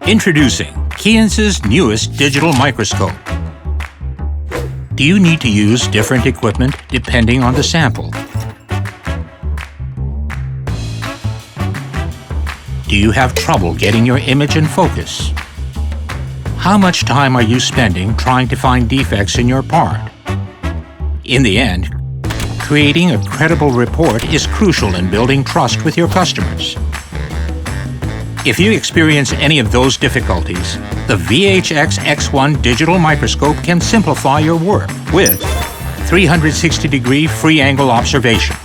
Introducing KEYENCE's newest digital microscope. Do you need to use different equipment depending on the sample? Do you have trouble getting your image in focus? How much time are you spending trying to find defects in your part? In the end, creating a credible report is crucial in building trust with your customers. If you experience any of those difficulties, the VHX-X1 Digital Microscope can simplify your work with 360-degree free-angle observation,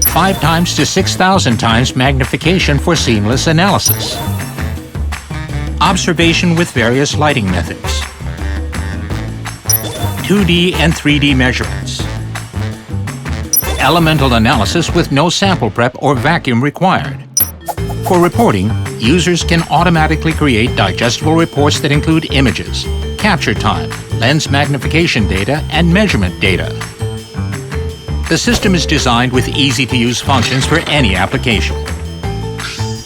5 times to 6,000 times magnification for seamless analysis, observation with various lighting methods, 2D and 3D measurements, elemental analysis with no sample prep or vacuum required. For reporting, users can automatically create digestible reports that include images, capture time, lens magnification data, and measurement data. The system is designed with easy-to-use functions for any application.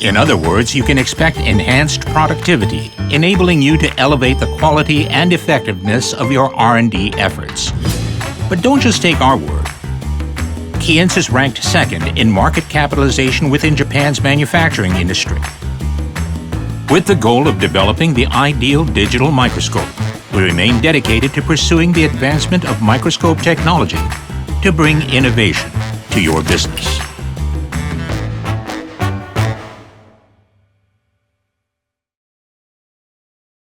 In other words, you can expect enhanced productivity, enabling you to elevate the quality and effectiveness of your R&D efforts. But don't just take our word. KEYENCE is ranked second in market capitalization within Japan's manufacturing industry. With the goal of developing the ideal digital microscope, we remain dedicated to pursuing the advancement of microscope technology to bring innovation to your business.